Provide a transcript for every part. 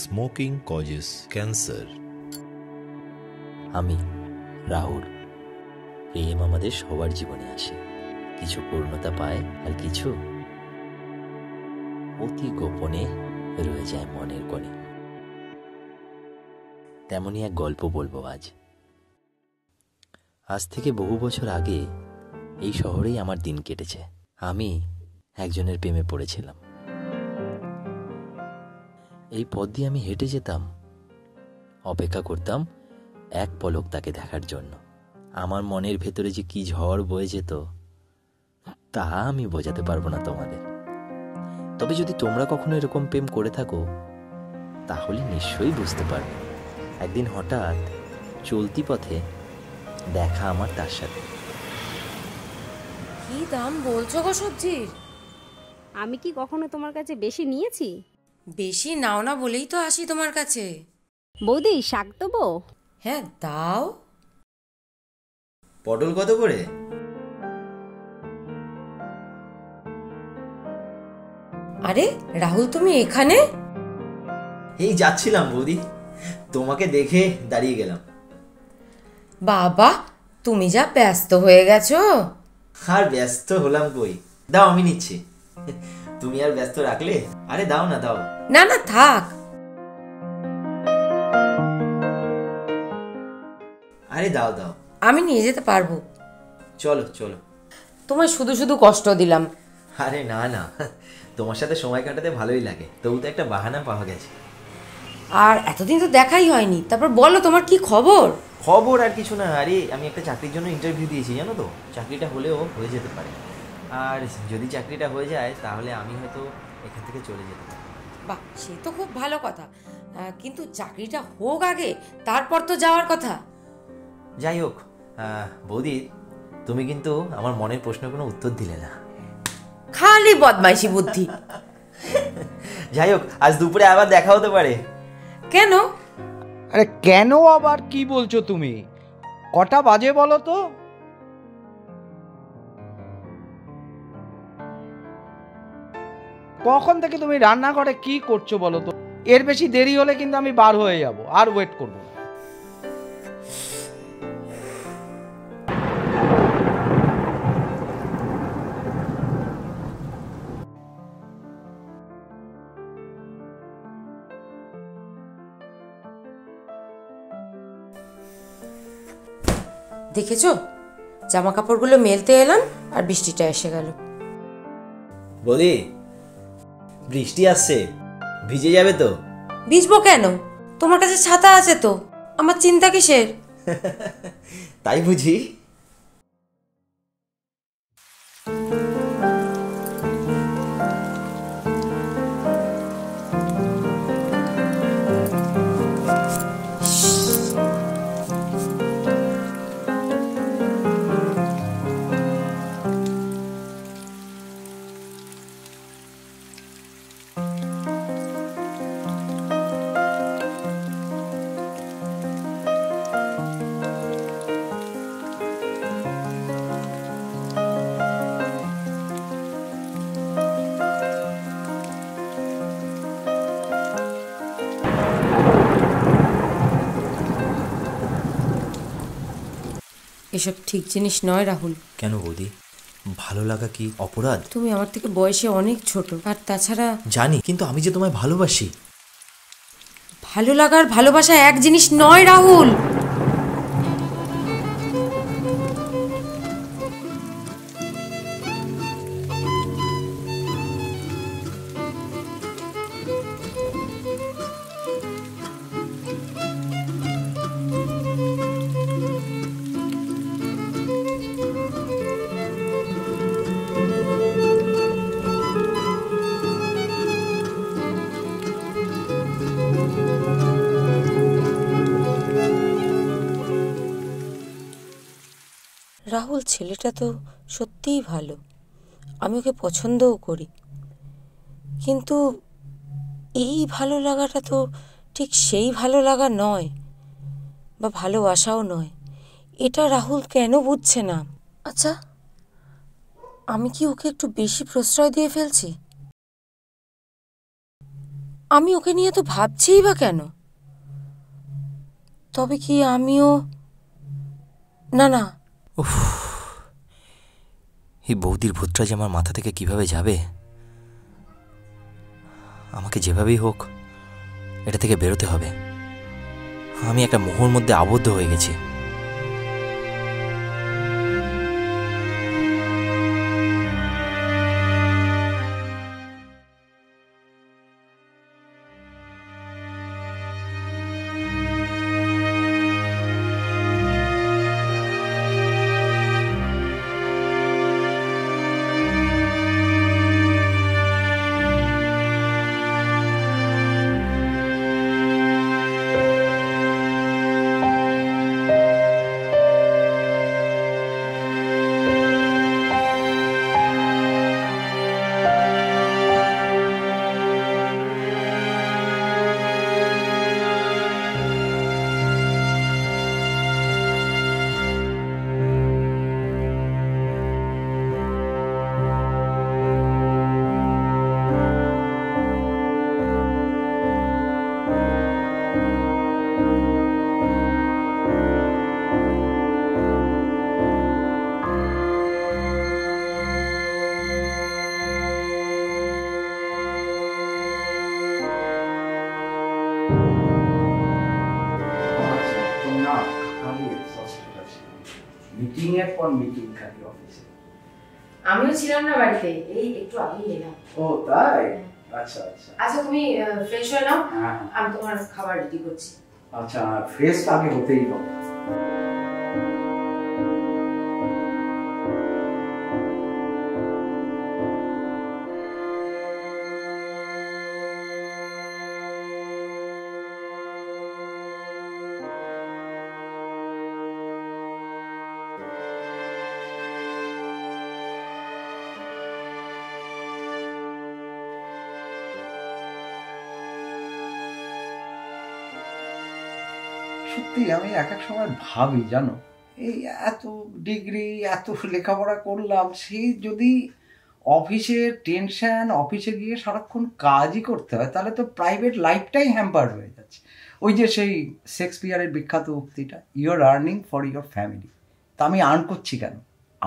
Smoking causes cancer. আমি রাহুল। প্রেম আমাদের সবার জীবনে আসে, কিছু পূর্ণতা পায় আর কিছু অতি গোপনে রয়ে যায় মনের কোণে। তেমনই এক গল্প বলবো আজ। আজ থেকে বহু বছর আগে এই শহরেই আমার দিন কেটেছে। আমি একজনের প্রেমে পড়েছিলাম। এই পথ দিয়ে আমি হেঁটে যেতাম, অপেক্ষা করতাম এক পলক তাকে দেখার জন্য। আমার মনের ভেতরে যে কি ঝড় বয়ে যেত তা আমি বোঝাতে পারবো না তোমাদের। তবে যদি তোমরা কখনো এরকম প্রেম করে থাকো তাহলে নিশ্চয়ই বুঝতে পারবে। একদিন হঠাৎ চলতি পথে দেখা আমার তার সাথে। কি দাম বলছো গো সবজির? আমি কি কখনো তোমার কাছে বেশি নিয়েছি? বেশি নাও না বলেই তো আসি তোমার কাছে। বৌদি, শাক দেবো? হ্যাঁ দাও। পটল কত করে? আরে রাহুল, তুমি এখানে? এই যাচ্ছিলাম বৌদি, তোমাকে দেখে দাঁড়িয়ে গেলাম। বাবা, তুমি যা ব্যস্ত হয়ে গেছো। আর ব্যস্ত হলাম কই, দাও আমি নিচ্ছি। তুমি আর ব্যস্ত রাখলে? আরে দাও না, দাও। না না থাক। আরে দাও দাও, আমি নিয়ে যেতে পারবো। চলো চলো। তোমায় শুধু শুধু কষ্ট দিলাম। আরে না না, তোমার সাথে সময় কাটাতে ভালোই লাগে, তবু তো একটা বাহানা পাওয়া গেছে। আর এতদিন তো দেখাই হয়নি, তারপর বলো তোমার কি খবর? খবর আর কিছু না, আরে আমি একটা চাকরির জন্য ইন্টারভিউ দিয়েছি জানো তো। চাকরিটা হলেও হয়ে যেতে পারে, আর যদি চাকরিটা হয়ে যায় তাহলে আমি হয়তো এখান থেকে চলে যেতে পারি। বাহ, সে তো খুব ভালো কথা, কিন্তু চাকরিটা হোক আগে, তারপর তো যাওয়ার কথা। যাই হোক, বৌদি তুমি কিন্তু আমার মনের প্রশ্নের কোনো উত্তর দিলে না। খালি বদমাইশি বুদ্ধি। যাই হোক, আজ দুপুরে আবার দেখা হতে পারে। কেন? আরে কেন আবার কি বলছো তুমি? কটা বাজে বলো তো? কখন থেকে তুমি রান্নাঘরে কি করছো বলো তো? এর বেশি দেরি হলে কিন্তু আমি বার হয়ে যাব, আর ওয়েট করবো না। দেখেছো, জামা কাপড়গুলো মেলতে এলাম আর বৃষ্টিটা এসে গেল। বৌদি, বৃষ্টি আসছে, ভিজে যাবে তো? ভিজবো কেন? তোমার কাছে ছাতা আছে তো, আমার চিন্তা কিসের? তাই বুঝি? এসব ঠিক জিনিস নয় রাহুল। কেন বৌদি, ভালো লাগা কি অপরাধ? তুমি আমার থেকে বয়সে অনেক ছোট, আর তাছাড়া জানি, কিন্তু আমি যে তোমায় ভালোবাসি। ভালো লাগার ভালোবাসা এক জিনিস নয় রাহুল। রাহুল ছেলেটা তো সত্যিই ভালো, আমি ওকে পছন্দও করি, কিন্তু এই ভালো লাগাটা তো ঠিক সেই ভালো লাগা নয়, বা ভালোবাসাও নয়। এটা রাহুল কেন বুঝছে না? আচ্ছা, আমি কি ওকে একটু বেশি প্রশ্রয় দিয়ে ফেলছি? আমি ওকে নিয়ে তো ভাবছিই বা কেন? তবে কি আমিও... না না, উফ, এই বৌদির ভূতটা যে আমার মাথা থেকে কিভাবে যাবে? আমাকে যেভাবেই হোক এটা থেকে বেরোতে হবে। আমি একটা মোহর মধ্যে আবদ্ধ হয়ে গেছি। মিটিং এর পর মিটিং খালি অফিসে। আমিও ছিলাম না বাড়িতে, এই একটু আগেই এলাম। ও তাই? আচ্ছা আচ্ছা। আচ্ছা তুমি ফ্রেশ হয়ে নাও, হ্যাঁ আমি তোমার খাবার রেডি করছি। আচ্ছা, ফ্রেশ আগে হতেই হবে। সত্যি আমি এক এক সময় ভাবি, জানো, এই এত ডিগ্রি এত লেখাপড়া করলাম, সেই যদি অফিসের টেনশন, অফিসে গিয়ে সারাক্ষণ কাজই করতে হয়, তাহলে তো প্রাইভেট লাইফটাই হ্যাম্পার হয়ে যাচ্ছে। ওই যে সেই শেক্সপিয়ারের বিখ্যাত উক্তিটা, you are earning for your family. তা আমি আর্ন করছি কেন?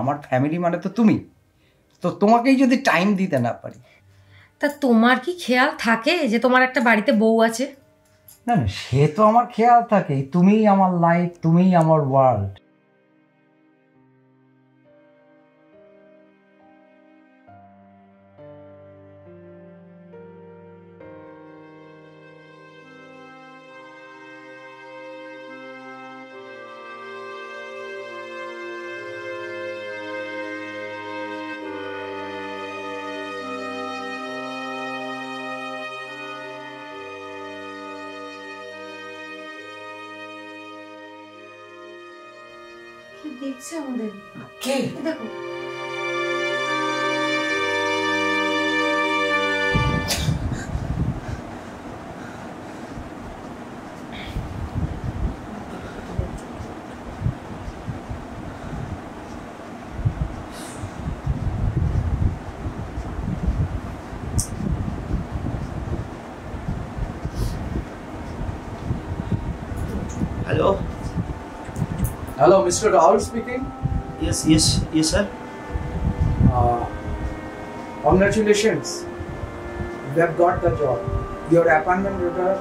আমার ফ্যামিলি মানে তো তুমি। তো তোমাকেই যদি টাইম দিতে না পারি। তা তোমার কি খেয়াল থাকে যে তোমার একটা বাড়িতে বউ আছে? না না, সে তো আমার খেয়াল থাকে। তুমিই আমার লাইফ, তুমিই আমার ওয়ার্ল্ড। কি দেখছে আমাদের? কে? দেখো Hello? Hello, Mr. Rahul speaking. Yes, sir. Congratulations. You have got the job. Your appointment letter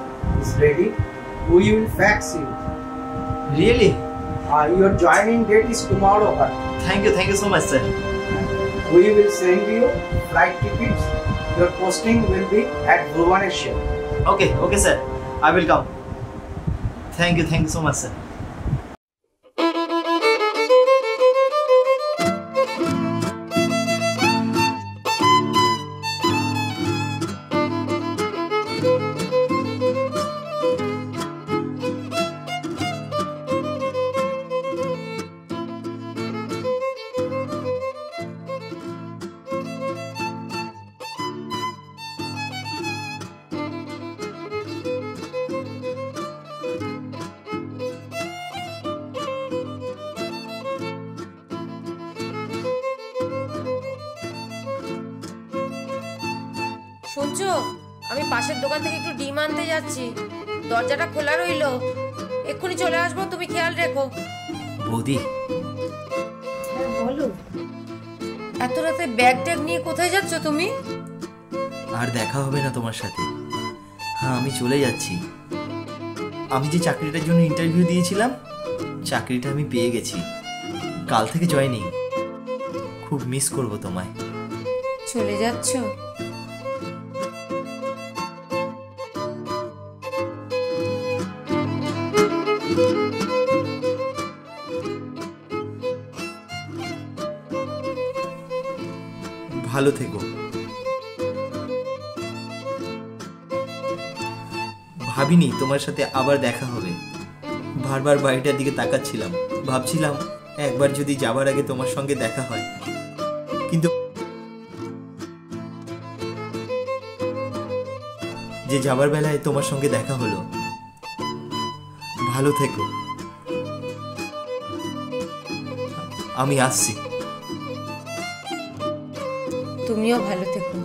is ready. We will fax you. Really? Your joining date is tomorrow. Thank you so much, sir. We will send you flight tickets. Your posting will be at Bhubaneswar. Okay, sir. I will come. Thank you so much, sir. শুনছো? আমি পাশের দোকান থেকে একটু ডিম আনতে যাচ্ছি, দরজাটা খোলা রইলো, এক্ষুনি চলে আসবো, তুমি খেয়াল রেখো। বৌদি, বলো, এত রাতে ব্যাগ ট্যাগ নিয়ে কোথায় যাচ্ছ তুমি? আর দেখা হবে না তোমার সাথে। হ্যাঁ, আমি চলে যাচ্ছি। আমি যে চাকরিটার জন্য ইন্টারভিউ দিয়েছিলাম, চাকরিটা আমি পেয়ে গেছি। কাল থেকে জয়েনিং। খুব মিস করব তোমায়। চলে যাচ্ছ? ভালো থেকো। ভাবিনি তোমার সাথে আবার দেখা হবে। বারবার বাড়িটার দিকে তাকাচ্ছিলাম, ভাবছিলাম একবার যদি যাবার আগে তোমার সঙ্গে দেখা হয়, কিন্তু যে যাবার বেলায় তোমার সঙ্গে দেখা হলো। ভালো থেকো। আমি আসছি। তুমিও ভালো থেকো।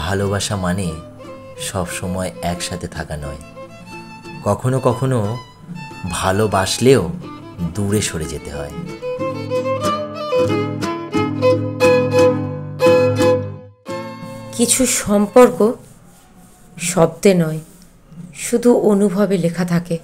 ভালোবাসা মানে সব সময় একসাথে থাকা নয়, কখনো কখনো ভালোবাসলেও দূরে সরে যেতে হয়। কিছু সম্পর্ক শব্দে নয়, শুধু অনুভবে লেখা থাকে।